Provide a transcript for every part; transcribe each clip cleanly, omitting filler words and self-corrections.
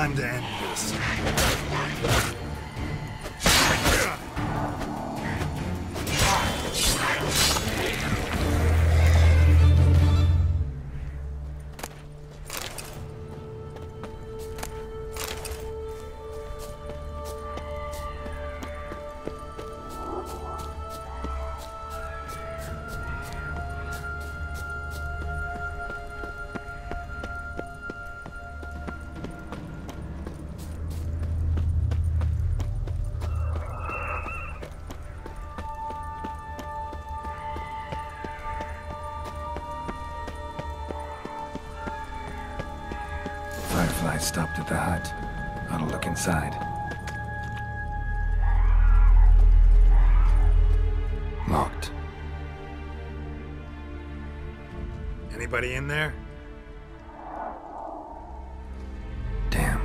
Time to end this. Firefly stopped at the hut. I'll look inside. Locked. Anybody in there? Damn.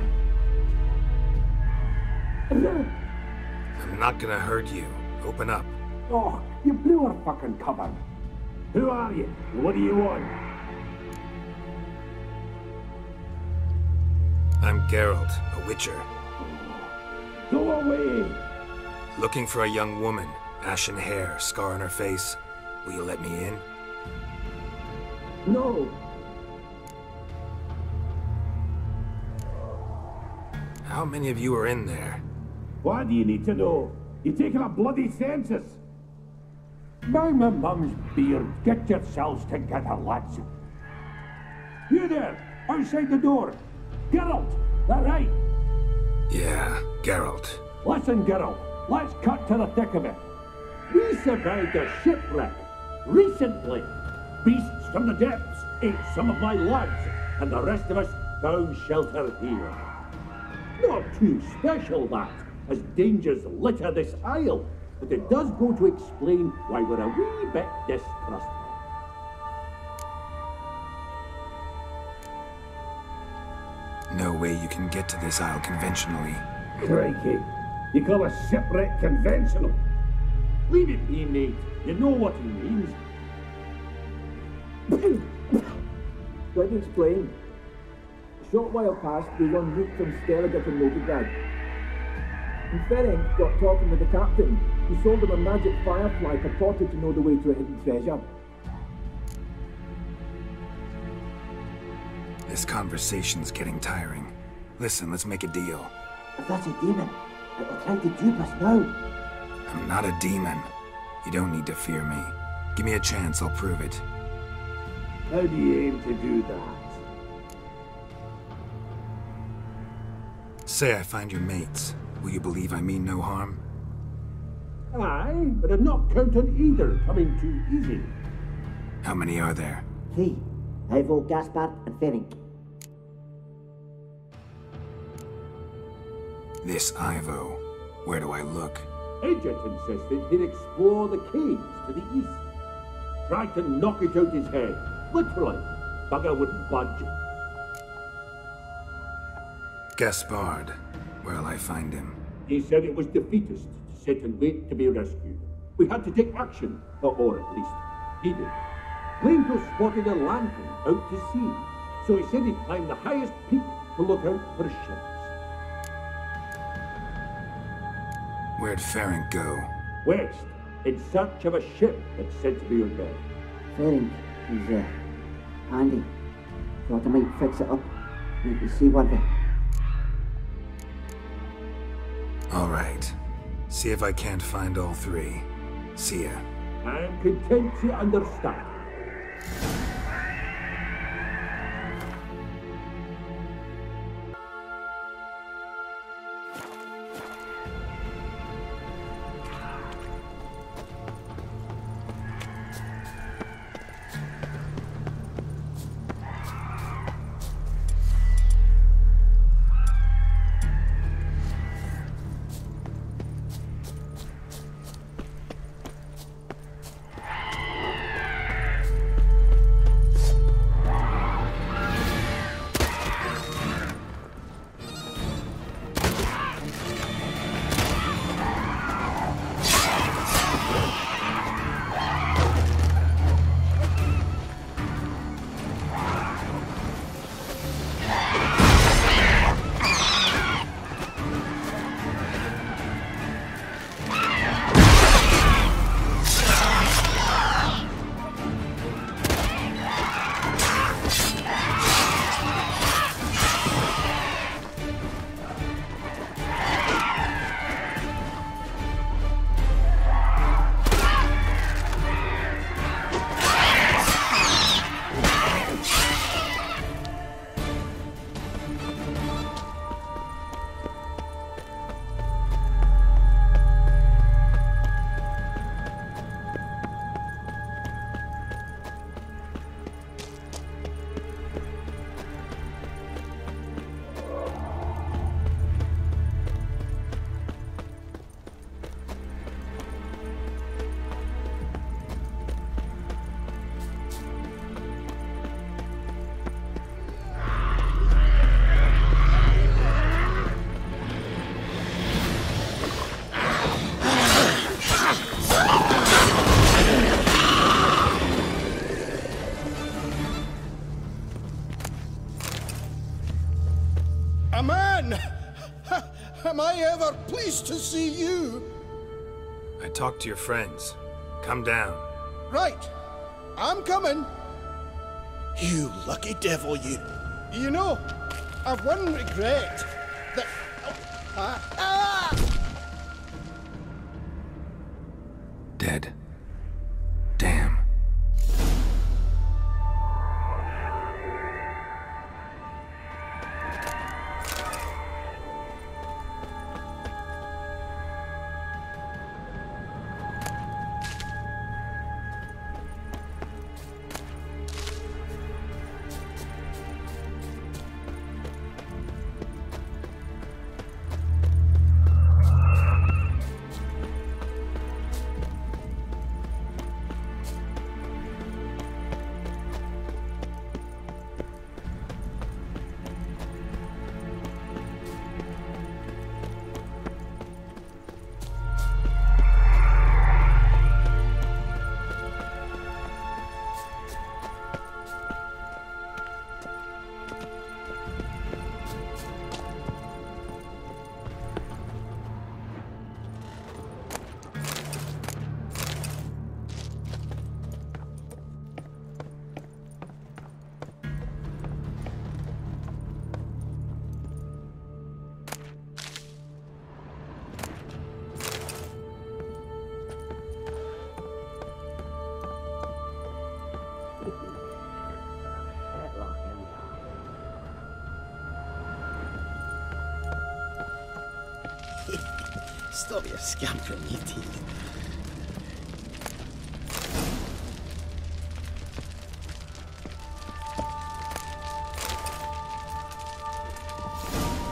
I'm not gonna hurt you. Open up. Oh, you blew our fucking cover. Who are you? What do you want? I'm Geralt, a witcher. Go away! Looking for a young woman. Ashen hair, scar on her face. Will you let me in? No! How many of you are in there? Why do you need to know? You're taking a bloody census! By my mum's beard, get yourselves together, lads. You there, outside the door. Geralt, that right? Yeah, Geralt. Listen, Geralt, let's cut to the thick of it. We survived a shipwreck recently. Beasts from the depths ate some of my lads, and the rest of us found shelter here. Not too special, that, as dangers litter this isle, but it does go to explain why we're a wee bit distrustful. No way you can get to this isle conventionally. Crikey, you call a shipwreck conventional? Leave it be, mate. You know what he means. Let me explain. A short while past, we were en route from Skellige to Novigrad. And Ferenc got talking with the captain, who sold him a magic firefly purported to know the way to a hidden treasure. This conversation's getting tiring. Listen, let's make a deal. If that's a demon, it will try to dupe us now. I'm not a demon. You don't need to fear me. Give me a chance, I'll prove it. How do you aim to do that? Say I find your mates. Will you believe I mean no harm? Aye, but I'm not counting either coming too easy. How many are there? 3. Ivo, Gaspard, and Ferenc. This Ivo. Where do I look? Agent insisted he'd explore the caves to the east. Tried to knock it out his head. Literally. Bugger wouldn't budge. Gaspard. Where'll I find him? He said it was defeatist to sit and wait to be rescued. We had to take action, or at least he did. Claimed to have spotted a lantern out to sea, so he said he'd climb the highest peak to look out for ships. Where'd Ferenc go? West, in search of a ship that's said to be repaired. Ferenc is handy. Thought I might fix it up. Make you see what All right. See if I can't find all 3. See ya. I'm content to understand. Am I ever pleased to see you? I talked to your friends. Come down. Right. I'm coming. You lucky devil, you. You know, I've one regret. That... Dead. Damn. Stop your scampering, you teeth.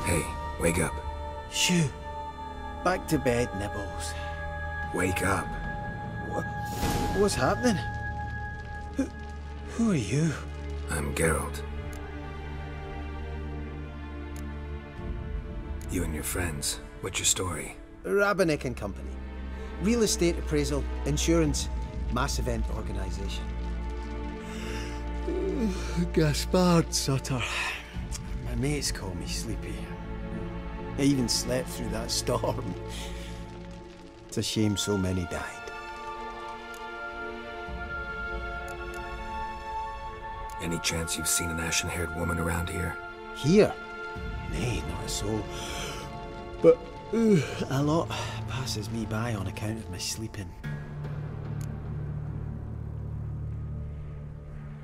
Hey, wake up. Shoo. Back to bed, Nibbles. Wake up. What's happening? Who are you? I'm Geralt. You and your friends. What's your story? Rabenik and Company. Real estate appraisal, insurance, mass event organisation. Gaspard Sutter. My mates call me Sleepy. I even slept through that storm. It's a shame so many died. Any chance you've seen an ashen-haired woman around here? Here? Nay, not a soul. But a lot passes me by on account of my sleeping.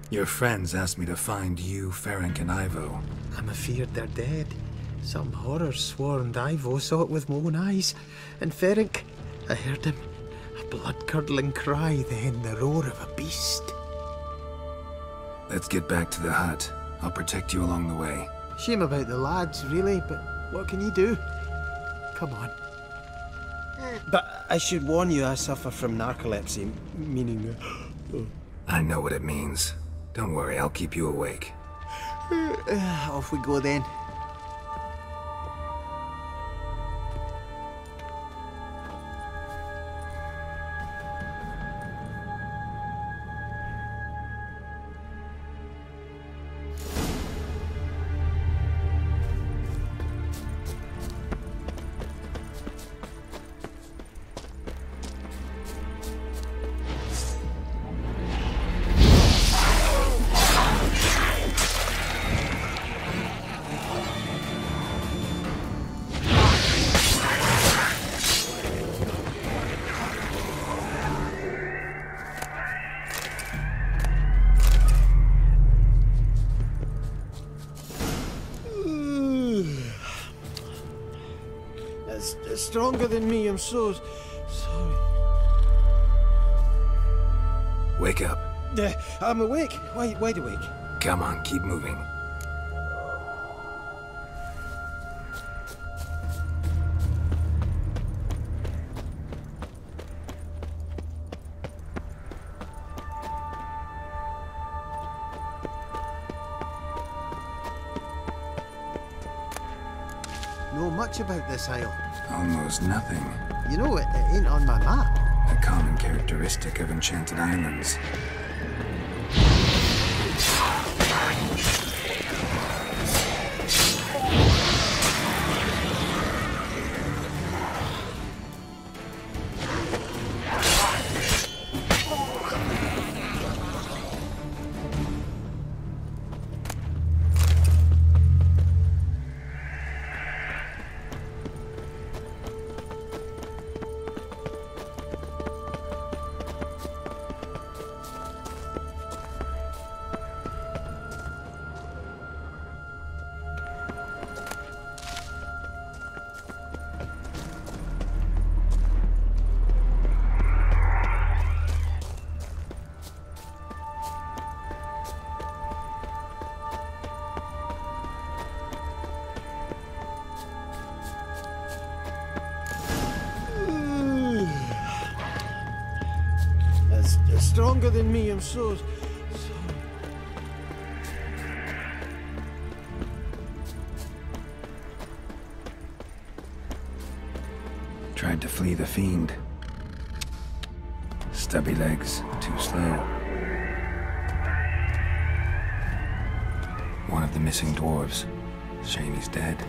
Your friends asked me to find you, Ferenc, and Ivo. I'm afeard they're dead. Some horror swarmed Ivo, saw it with my own eyes. And Ferenc, I heard him. A blood-curdling cry, then the roar of a beast. Let's get back to the hut. I'll protect you along the way. Shame about the lads, really, but what can you do? Come on. But I should warn you, I suffer from narcolepsy, meaning... I know what it means. Don't worry, I'll keep you awake. Off we go then. It's stronger than me, I'm so sorry. Wake up. I'm awake. Wide awake. Come on, keep moving. Know much about this isle? Almost nothing. You know, it ain't on my map. A common characteristic of enchanted islands. stronger than me. I'm so sorry. Tried to flee the fiend. Stubby legs, too slow. One of the missing dwarves. Shame he's dead.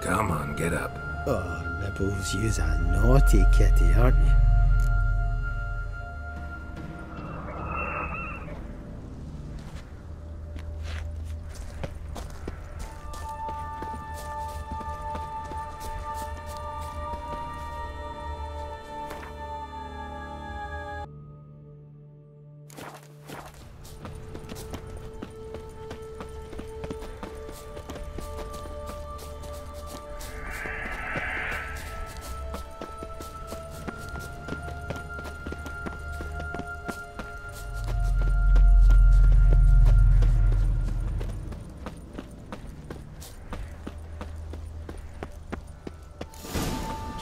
Come on, get up. Oh, Nibbles, you's a naughty kitty, aren't you?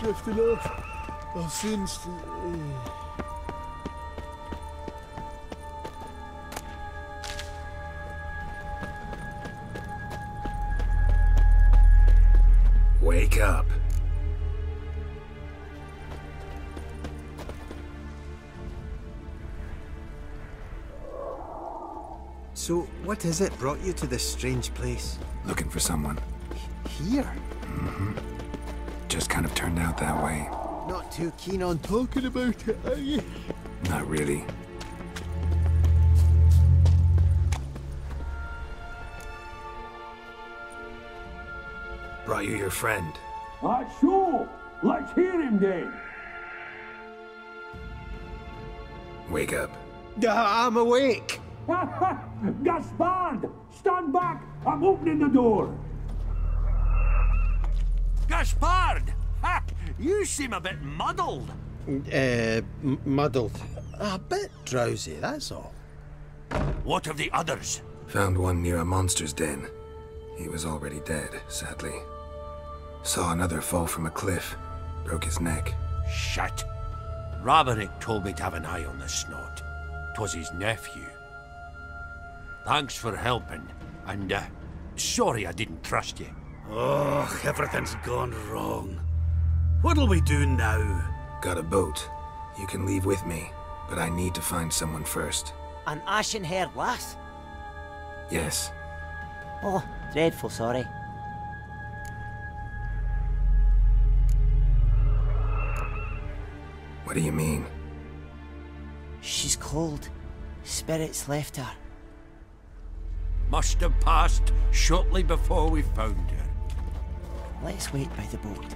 Drifting off. I'll soon Wake up. So, what is it brought you to this strange place? Looking for someone. Here? Just kind of turned out that way. Not too keen on talking about it, are you? Not really. Brought you your friend. Sure. Let's hear him then. Wake up. I'm awake. Gaspard! Stand back! I'm opening the door! Gaspard! Ha! You seem a bit muddled. Muddled. A bit drowsy, that's all. What of the others? Found one near a monster's den. He was already dead, sadly. Saw another fall from a cliff. Broke his neck. Shit. Raverick told me to have an eye on the snot. 'Twas his nephew. Thanks for helping, and sorry I didn't trust you. Oh, everything's gone wrong. What'll we do now? Got a boat. You can leave with me, but I need to find someone first. An ashen-haired lass? Yes. Oh, dreadful sorry. What do you mean? She's cold. Spirits left her. Must have passed shortly before we found her. Let's wait by the boat.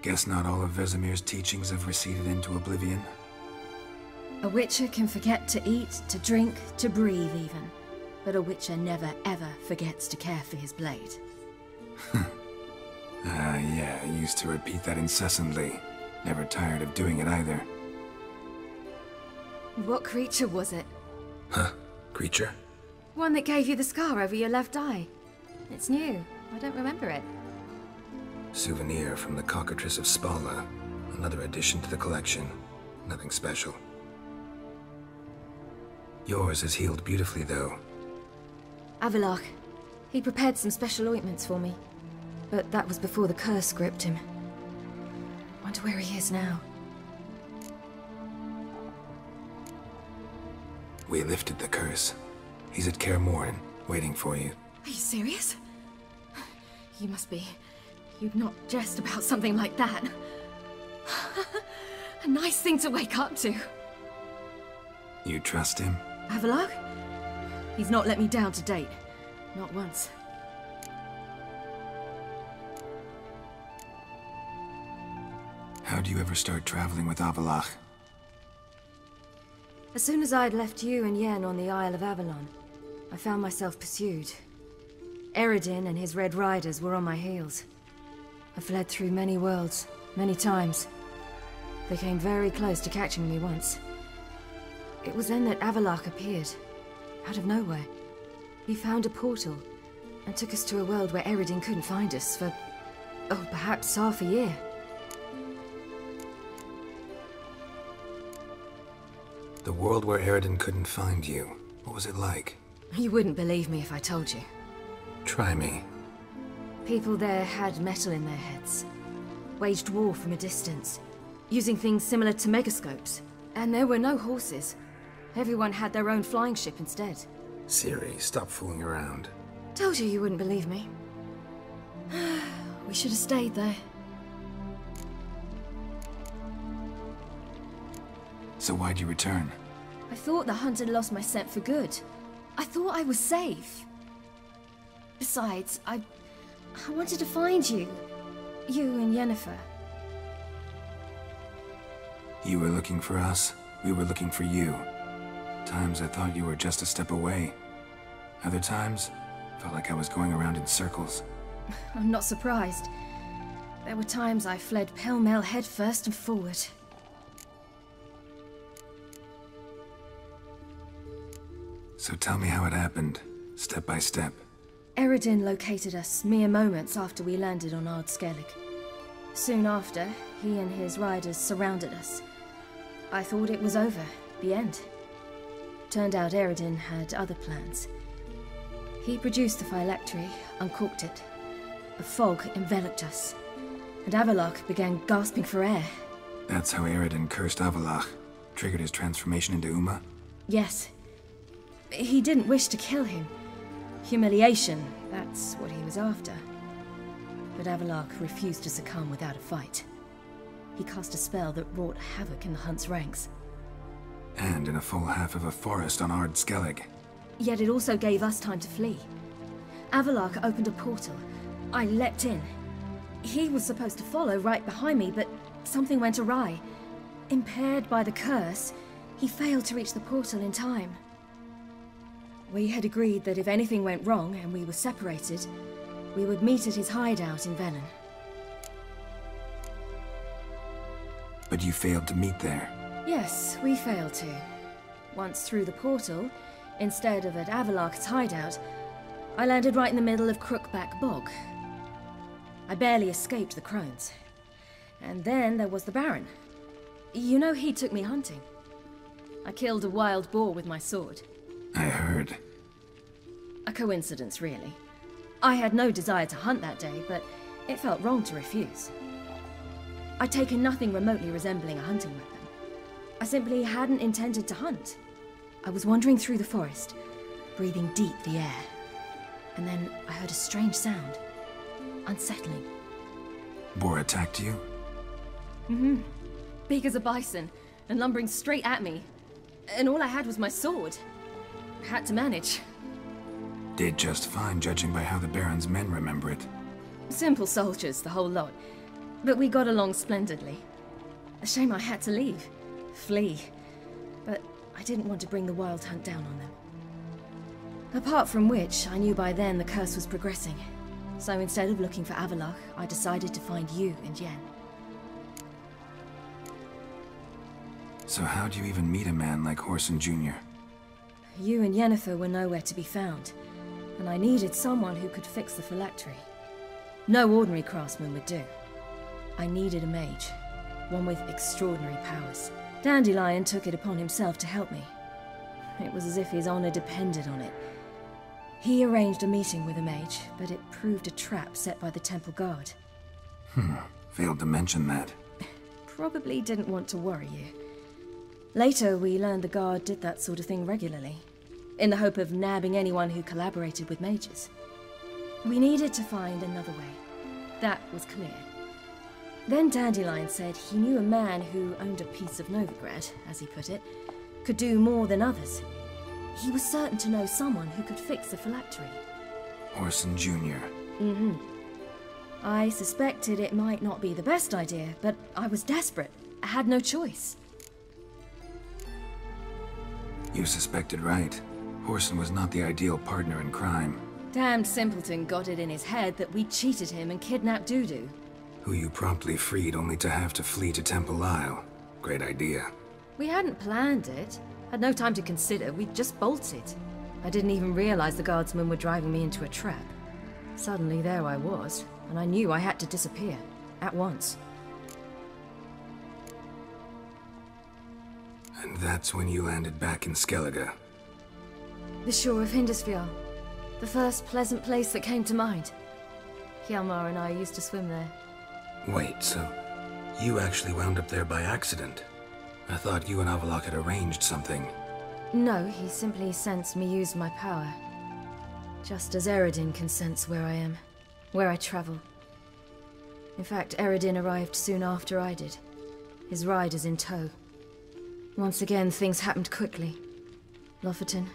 Guess not all of Vesemir's teachings have receded into oblivion. A witcher can forget to eat, to drink, to breathe even. But a witcher never ever forgets to care for his blade. Yeah, I used to repeat that incessantly. Never tired of doing it either. What creature was it? Huh? Creature? One that gave you the scar over your left eye. It's new. I don't remember it. Souvenir from the Cockatrice of Spala. Another addition to the collection. Nothing special. Yours is healed beautifully, though. Avallac'h. He prepared some special ointments for me. But that was before the curse gripped him. Wonder where he is now. We lifted the curse. He's at Kaer Morhen, waiting for you. Are you serious? You must be. You'd not jest about something like that. A nice thing to wake up to. You trust him? Avallac'h? He's not let me down to date. Not once. How'd you ever start traveling with Avallac'h? As soon as I'd left you and Yen on the Isle of Avalon, I found myself pursued. Eredin and his Red Riders were on my heels. I fled through many worlds, many times. They came very close to catching me once. It was then that Avallac'h appeared, out of nowhere. He found a portal, and took us to a world where Eredin couldn't find us for, oh, perhaps half a year. The world where Eredin couldn't find you. What was it like? You wouldn't believe me if I told you. Try me. People there had metal in their heads. Waged war from a distance, using things similar to megascopes. And there were no horses. Everyone had their own flying ship instead. Ciri, stop fooling around. Told you you wouldn't believe me. We should have stayed there. So why'd you return? I thought the hunt had lost my scent for good. I thought I was safe. Besides, I wanted to find you. You and Yennefer. You were looking for us. We were looking for you. Times I thought you were just a step away. Other times, felt like I was going around in circles. I'm not surprised. There were times I fled pell-mell headfirst and forward. So tell me how it happened, step by step. Eredin located us mere moments after we landed on Ard Skellig. Soon after, he and his riders surrounded us. I thought it was over, the end. Turned out Eredin had other plans. He produced the phylactery, uncorked it. A fog enveloped us, and Avallac'h began gasping for air. That's how Eredin cursed Avallac'h, triggered his transformation into Uma? Yes. He didn't wish to kill him. Humiliation, that's what he was after. But Avallac'h refused to succumb without a fight. He cast a spell that wrought havoc in the Hunt's ranks. And in a full half of a forest on Ard Skellig. Yet it also gave us time to flee. Avallac'h opened a portal. I leapt in. He was supposed to follow right behind me, but something went awry. Impaired by the curse, he failed to reach the portal in time. We had agreed that if anything went wrong and we were separated, we would meet at his hideout in Velen. But you failed to meet there. Yes, we failed to. Once through the portal, instead of at Avallac'h's hideout, I landed right in the middle of Crookback Bog. I barely escaped the crones. And then there was the Baron. You know, he took me hunting. I killed a wild boar with my sword. I heard. A coincidence, really. I had no desire to hunt that day, but it felt wrong to refuse. I'd taken nothing remotely resembling a hunting weapon. I simply hadn't intended to hunt. I was wandering through the forest, breathing deep the air. And then I heard a strange sound. Unsettling. Boar attacked you? Mm-hmm. Big as a bison, and lumbering straight at me. And all I had was my sword. Had to manage. Did just fine, judging by how the Baron's men remember it. Simple soldiers, the whole lot. but we got along splendidly. A shame I had to leave. Flee. But I didn't want to bring the Wild Hunt down on them. Apart from which, I knew by then the curse was progressing. So instead of looking for Avallac'h, I decided to find you and Yen. So how'd you even meet a man like Whoreson Jr.? You and Yennefer were nowhere to be found, and I needed someone who could fix the phylactery. No ordinary craftsman would do. I needed a mage, one with extraordinary powers. Dandelion took it upon himself to help me. It was as if his honor depended on it. He arranged a meeting with a mage, but it proved a trap set by the temple guard. Failed to mention that. Probably didn't want to worry you. Later, we learned the guard did that sort of thing regularly, in the hope of nabbing anyone who collaborated with mages. We needed to find another way. That was clear. Then Dandelion said he knew a man who owned a piece of Novigrad, as he put it, could do more than others. He was certain to know someone who could fix the phylactery. Whoreson Jr. Mm-hmm. I suspected it might not be the best idea, but I was desperate. I had no choice. You suspected right. Whoreson was not the ideal partner in crime. Damned simpleton got it in his head that we cheated him and kidnapped Dudu. Who you promptly freed only to have to flee to Temple Isle. Great idea. We hadn't planned it. Had no time to consider, we just bolted. I didn't even realize the guardsmen were driving me into a trap. Suddenly there I was, and I knew I had to disappear. At once. And that's when you landed back in Skellige. The shore of Hindisfjall. The first pleasant place that came to mind. Hjalmar and I used to swim there. Wait, so you actually wound up there by accident? I thought you and Avallac'h had arranged something. No, he simply sensed me use my power. Just as Eredin can sense where I am, where I travel. In fact, Eredin arrived soon after I did. His riders in tow. Once again, things happened quickly. Lofoten,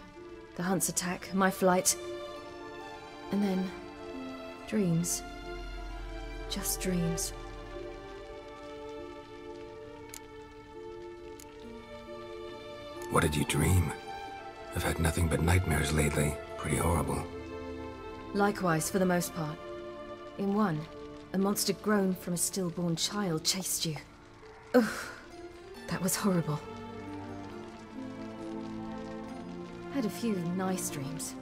the Hunt's attack, my flight. And then, dreams. Just dreams. What did you dream? I've had nothing but nightmares lately. Pretty horrible. Likewise, for the most part. In one, a monster grown from a stillborn child chased you. Ugh, that was horrible. Had a few nice dreams.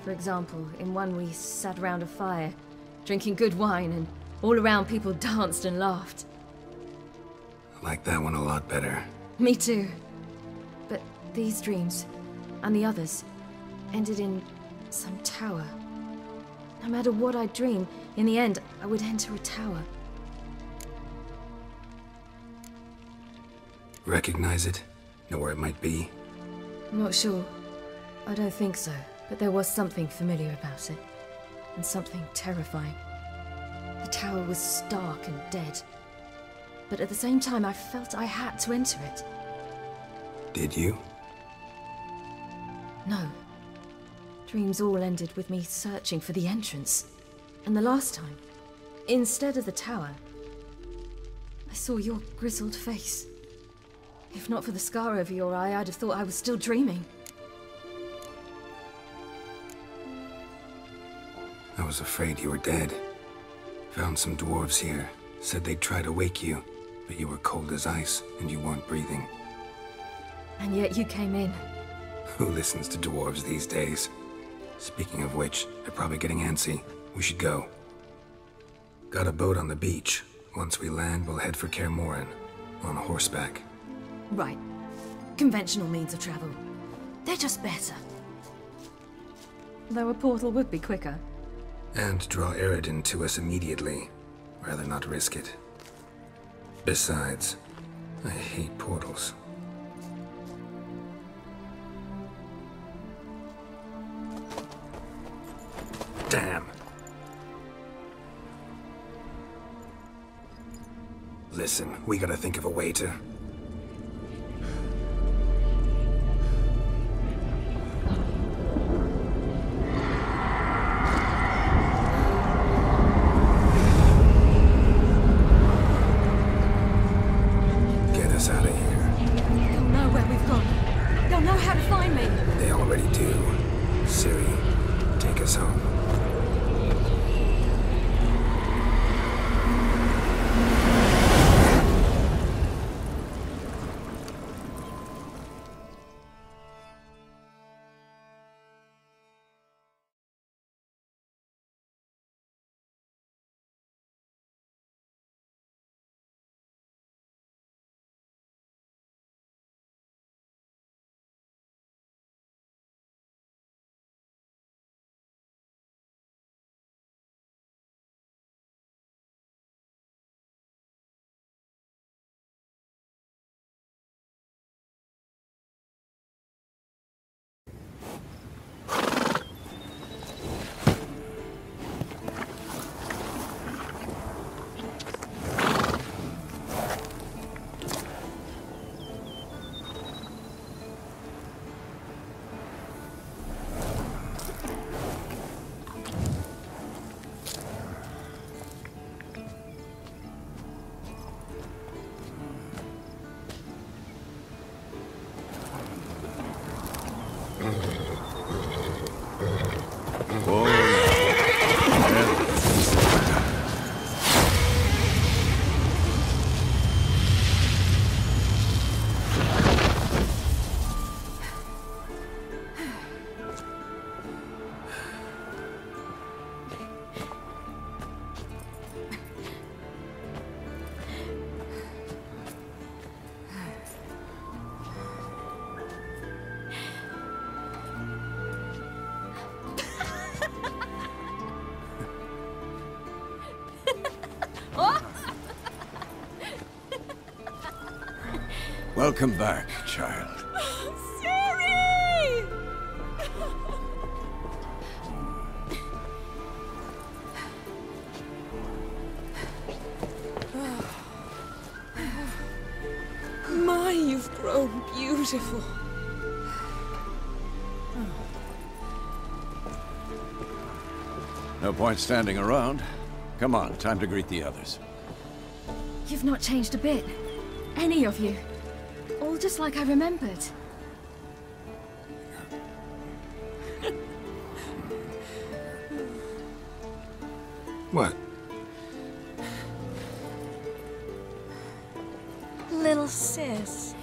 For example, in one we sat around a fire, drinking good wine, and all around people danced and laughed. I like that one a lot better. Me too. But these dreams, and the others, ended in some tower. No matter what I dream, in the end, I would enter a tower. Recognize it? Know where it might be? Not sure. I don't think so, but there was something familiar about it. And something terrifying. The tower was stark and dead. But at the same time, I felt I had to enter it. Did you? No. Dreams all ended with me searching for the entrance. And the last time, instead of the tower, I saw your grizzled face. If not for the scar over your eye, I'd have thought I was still dreaming. I was afraid you were dead. Found some dwarves here. Said they'd try to wake you, but you were cold as ice and you weren't breathing. And yet you came in. Who listens to dwarves these days? Speaking of which, they're probably getting antsy. We should go. Got a boat on the beach. Once we land, we'll head for Kaer Morhen. On horseback. Right. Conventional means of travel. They're just better. Though a portal would be quicker. And draw Eredin to us immediately. Rather not risk it. Besides, I hate portals. Damn. Listen, we gotta think of a way to... Welcome back, child. Ciri! My, you've grown beautiful. No point standing around. Come on, time to greet the others. You've not changed a bit. Any of you. All just like I remembered. What? Little sis.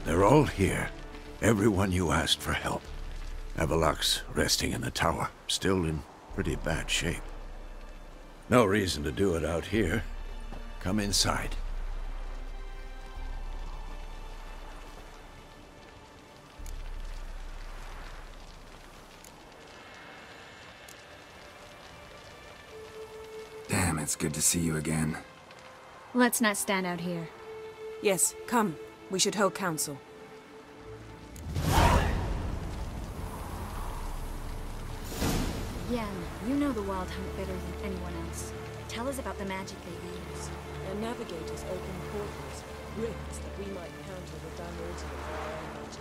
They're all here. Everyone you asked for help. Avallac'h's resting in the tower, still in pretty bad shape. No reason to do it out here. Come inside. Damn, it's good to see you again. Let's not stand out here. Yes, come. We should hold council. Yen, you know the Wild Hunt better than anyone else. Tell us about the magic they use. Our navigators open portals, rifts that we might counter with our magic.